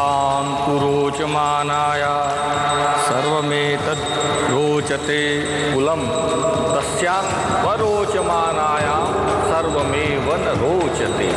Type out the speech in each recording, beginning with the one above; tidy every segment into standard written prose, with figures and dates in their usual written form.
सर्वां पुरोचमानाय सर्वमेतद् रोचते कुलं तस्यात् परोचमानाय सर्वमेव न रोचते।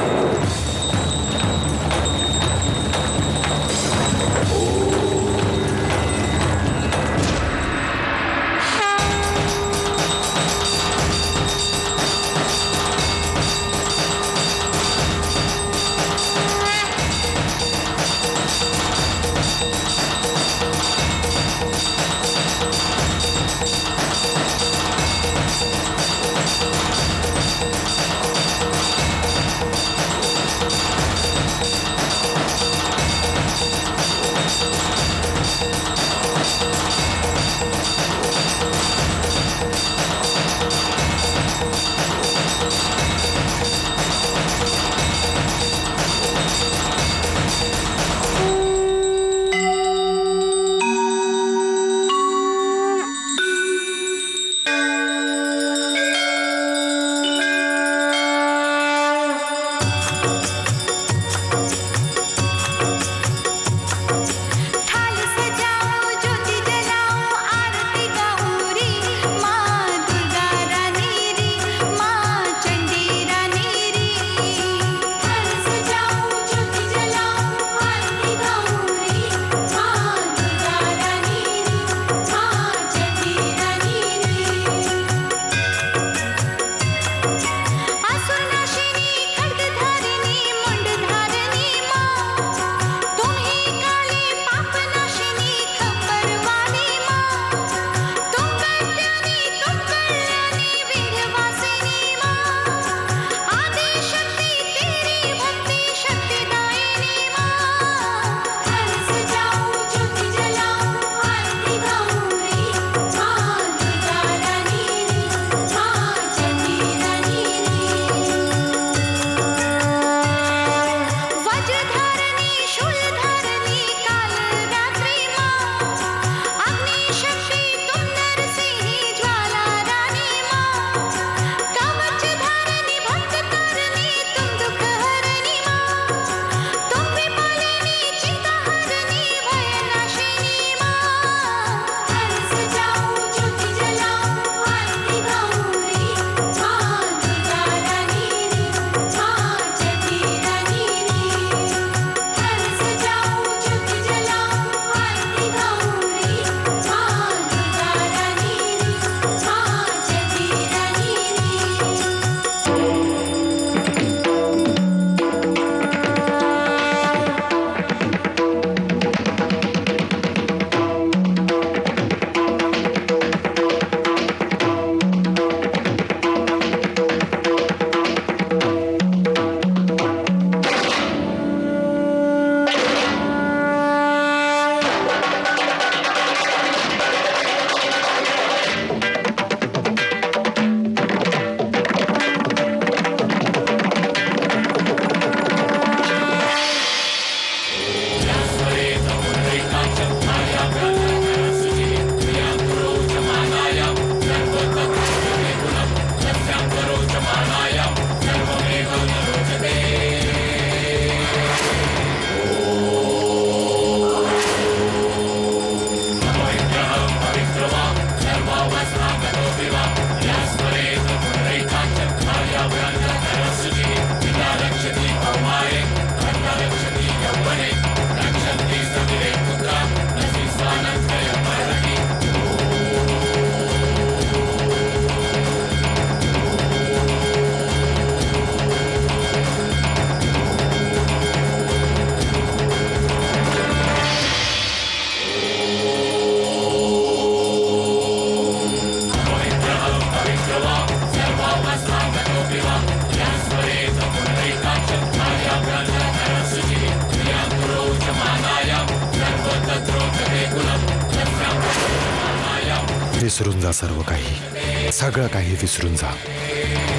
विसरून जा सर्व काही, सगळं काही विसरून जा.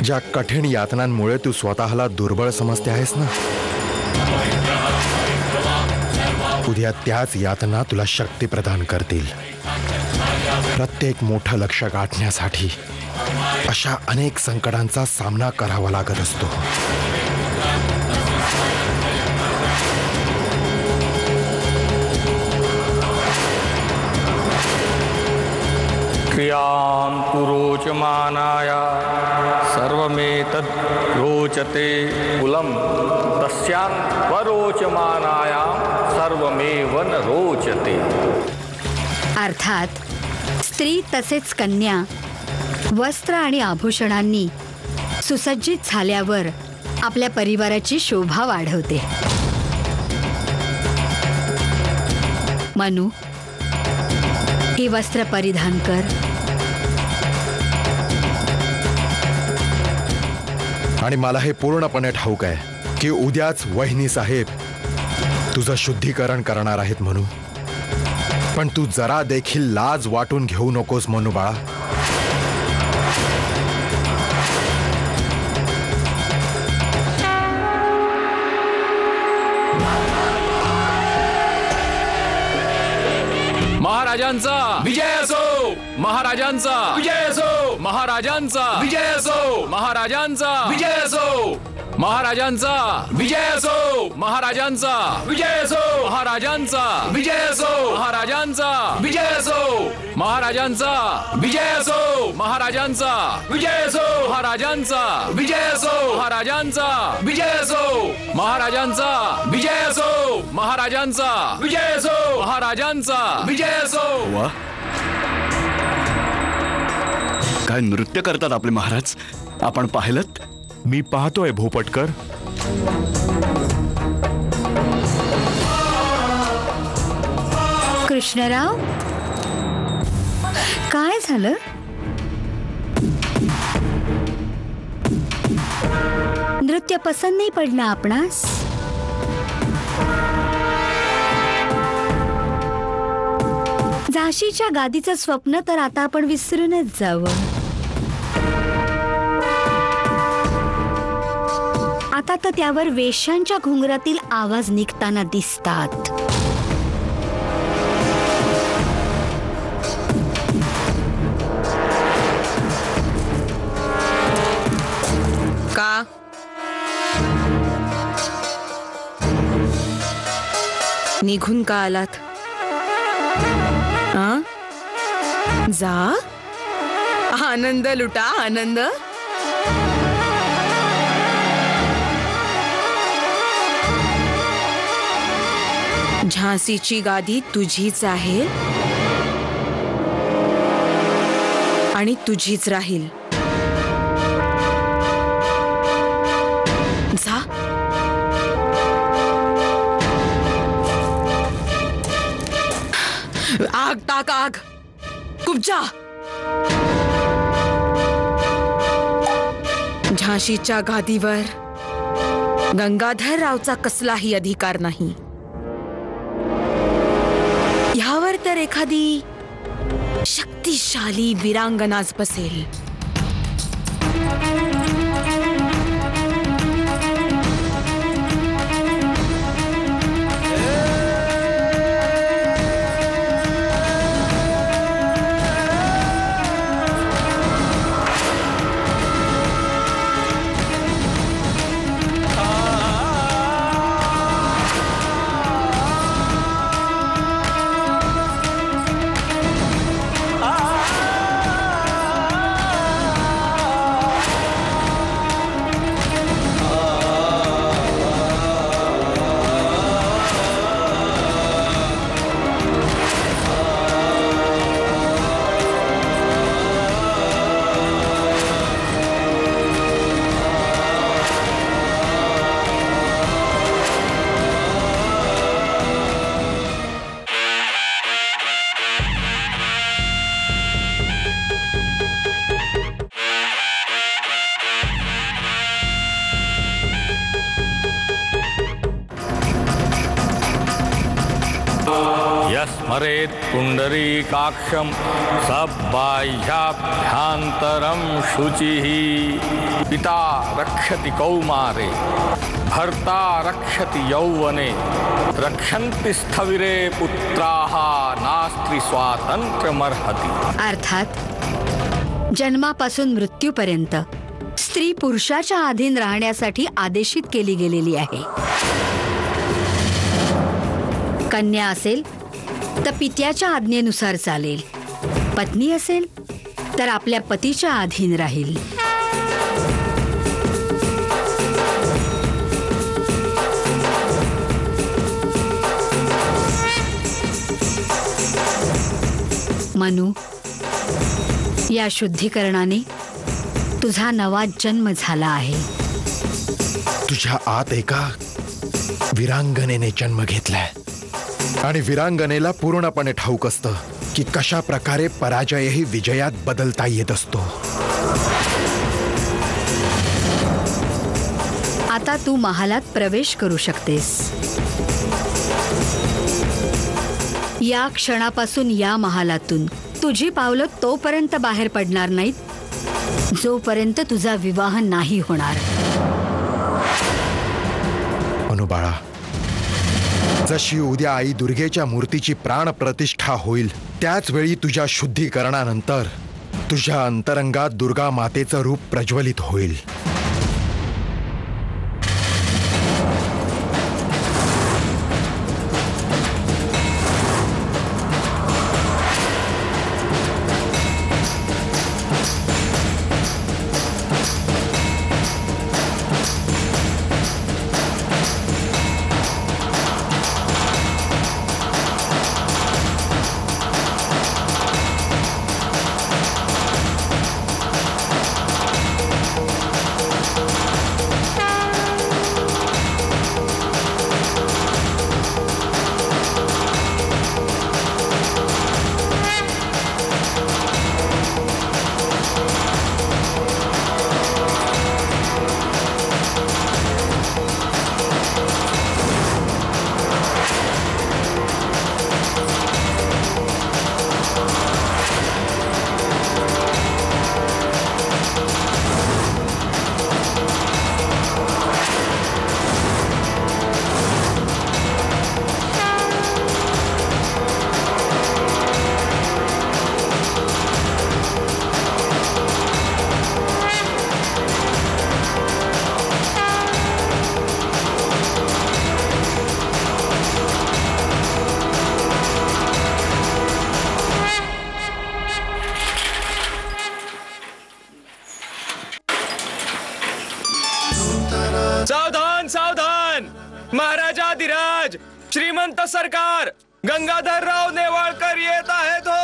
ज्या कठीण यातनांमुळे तू स्वतःला दुर्बळ समजते आहेस ना, उद्या त्याच यातना तुला शक्ती प्रदान करतील. प्रत्येक मोठं लक्ष्य गाठण्यासाठी अशा अनेक संकटांचा सामना करावा लागत असतो. क्रियां पुरोचमानाय सर्वमेतद् रोचते कुलं तस्यां स्वरोचमानायां सर्वमेव न रोचते। अर्थात स्त्री तसेच कन्या वस्त्र आणि आभूषणांनी सुसज्जित झाल्यावर आपल्या परिवाराची शोभा वाढवते। मनू, ही वस्त्र परिधान कर। आणि मला हे पूर्णपणे ठाऊक आहे की उद्याच वहिनी साहेब तुझं शुद्धीकरण करणार आहेत मनू, पण तू जरा देखील लाज वाटून घेऊ नकोस मनू बाळा। महाराजांचा विजय असो, महाराजांचा विजय असो, महाराजांचा विजय असो, महाराजांचा विजय असो, महाराजांचा विजय असो, महाराजांचा विजय असो, महाराजांचा विजय असो, महाराजांचा विजय असो, महाराजांचा विजय असो, महाराजांचा विजय असो, महाराजांचा विजय असो, महाराजांचा विजय असो, महाराजांचा विजय असो, महाराजांचा विजय असो, महाराजांचा विजय असो। वा, काय नृत्य करतात आपले महाराज, आपण पाहिलत? मी पाहतोय भोपटकर। कृष्णराव, काय झालं? नृत्य पसंत नाही पडलं आपणास? झाशीच्या गादीचं स्वप्न तर आता आपण विसरूनच जावं। आता तर त्यावर वेश्यांच्या घुंगरातील आवाज निघताना दिसतात। का निघून का आलात? जा, आनंद लुटा, आनंद। झाशीची गादी तुझीच आहे आणि तुझीच राहील। जा, आग टाक, आग कुबजा। झाशीच्या गादीवर गंगाधररावचा कसलाही अधिकार नाही। यावर तर एखादी शक्तिशाली वीरांगनाच बसेल। यस्मरेत् पुंडरीकाक्षं सबाह्याभ्यन्तरं शुचिः पिता रक्षति कौमारे भर्ता रक्षति यौवने रक्षन्ति स्थविरे पुत्राः नास्त्री स्वातंत्र्यमर्हति। अर्थात जन्मापासून मृत्यूपर्यंत स्त्री पुरुषाच्या अधीन राहण्यासाठी आदेशित केली गेलेली आहे। कन्या असेल तर पित्याच्या आज्ञेनुसार चालेल, पत्नी असेल तर आपल्या पतीच्या अधीन राहील. मनू, या शुद्धीकरणाने तुझा नवा जन्म झाला आहे. तुझ्या आत एका वीरांगनेने जन्म घेतलाय आणि वीरांगनेला पूर्णपणे ठाऊक असतं की कशा प्रकारे पराजयही विजयात बदलता येत असतो. आता तू महालात प्रवेश करू शकतेस. या क्षणापासून या महालातून तुझी पावलं तोपर्यंत बाहेर पडणार नाहीत जोपर्यंत तुझा विवाह नाही होणार. अनुबाळा, जशी उद्या आई दुर्गेच्या मूर्तीची प्राण प्रतिष्ठा होईल त्याच वेळी तुझ्या शुद्धीकरणानंतर तुझ्या अंतरंगात दुर्गा मातेचं रूप प्रज्वलित होईल. सावधान सावधान, महाराजाधिराज श्रीमंत सरकार गंगाधरराव नेवाळकर येत आहेत हो.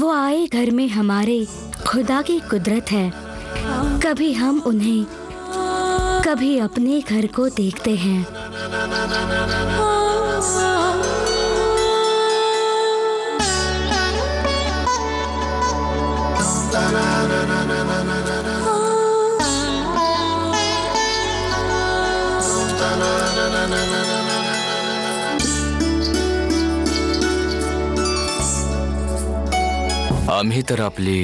वो आए घर में हमारे खुदा की कुदरत है. कभी हम उन्हें कभी अपने घर को देखते हैं. आम्ही तर आपली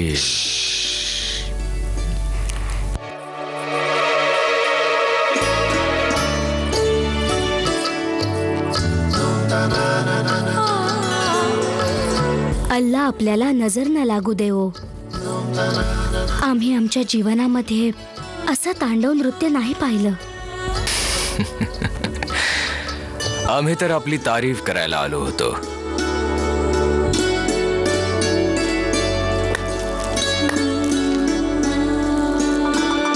अल्लाह आपल्याला नजर न लागू देवो. आम्ही आमच्या जीवनामध्ये असं तांडव नृत्य नाही पाहिलं. आम्ही तर आपली तारीफ करायला आलो होतो.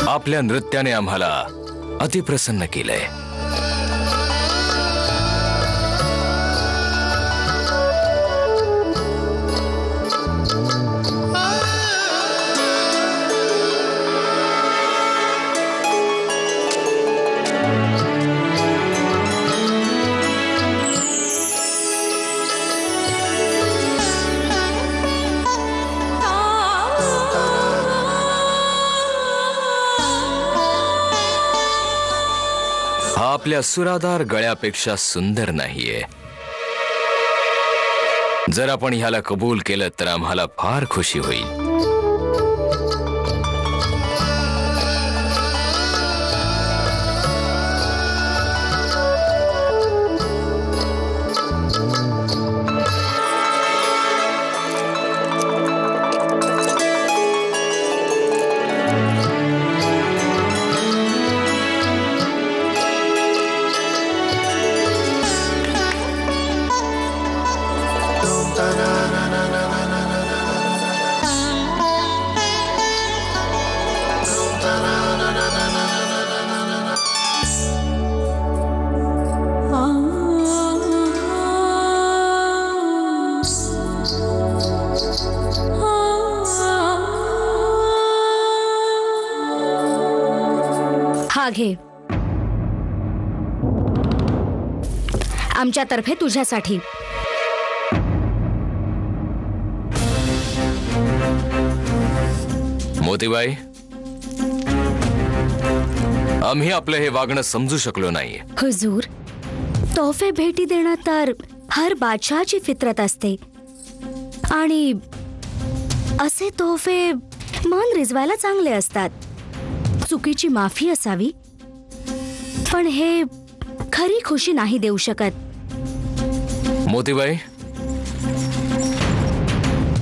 आपल्या नृत्याने आम्हाला अतिप्रसन्न केलंय. आपल्या सुरादार गळ्यापेक्षा सुंदर नाहीये. जर आपण ह्याला कबूल केलं तर आम्हाला फार खुशी होईल. घे. आमच्यातर्फे तुझ्यासाठी. मोतीबाई, आम्ही आपलं हे वागणं समजू शकलो नाही. हुजूर, तोफे भेटी देणं तर हर बादशहाची फितरत असते आणि असे तोफे मन रिझवायला चांगले असतात. चुकीची माफी असावी, पण हे खरी खुशी नाही देऊ शकत. मोतीबाई,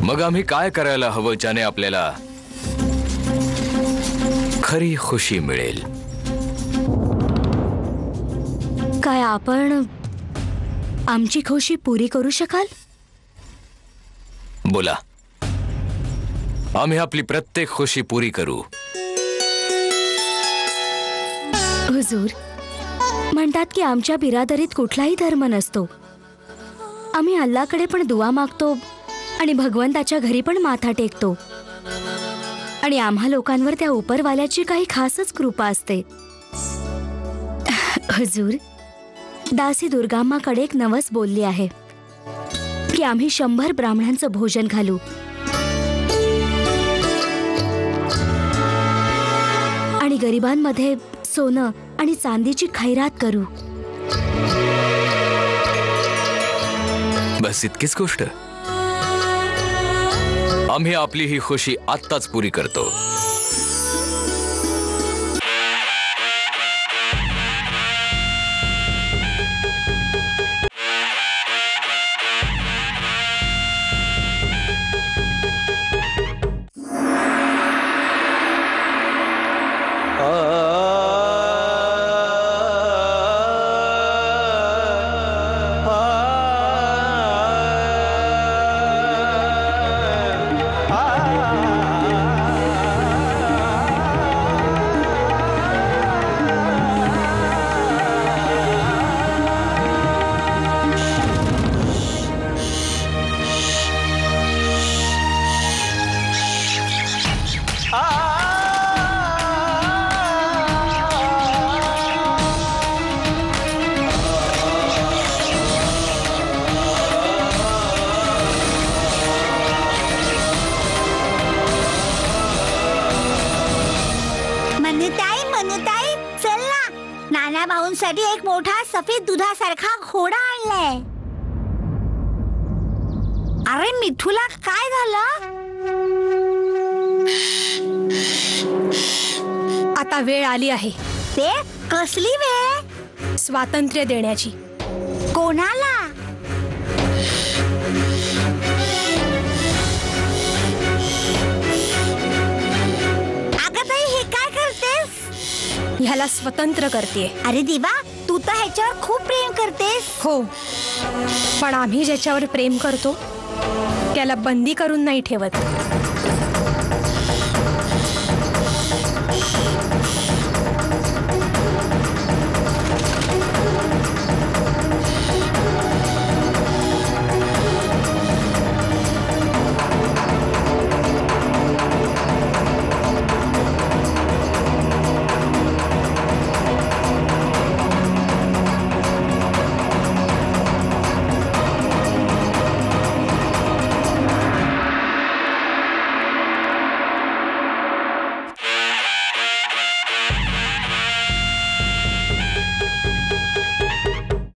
मग आम्ही काय करायला हवं ज्याने आपल्याला खरी खुशी मिळेल? काय आपण आमची खुशी पुरी करू शकाल? बोला, आम्ही आपली प्रत्येक खुशी पुरी करू. हुजूर, म्हणतात की आमच्या बिरादरीत कुठलाही धर्म नसतो. आम्ही अल्लाकडे पण दुआ मागतो आणि भगवंताच्या घरी पण माथा टेकतो आणि आम्हा लोकांवर त्या उपरवाल्याची काही खासच कृपा असते. हुजूर, दासी दुर्गाम्माकडे एक नवस बोलली आहे की आम्ही 100 ब्राह्मणांचं भोजन घालू आणि गरिबांमध्ये सोनं आणि चांदीची खैरात करू. बस इतकीच गोष्ट. आम्ही आपली ही खुशी आत्ताच पुरी करतो. भाऊंसाठी एक मोठा सफेद दुधासारखा घोडा आणलाय. अरे मिठूला काय झालं? आता वेळ आली आहे. ते कसली वेळ? स्वातंत्र्य देण्याची. कोणाला? ह्याला स्वतंत्र करते. अरे देवा, तू तर ह्याच्यावर खूप प्रेम करतेस. हो, पण आम्ही ज्याच्यावर प्रेम करतो त्याला बंदी करून नाही ठेवत.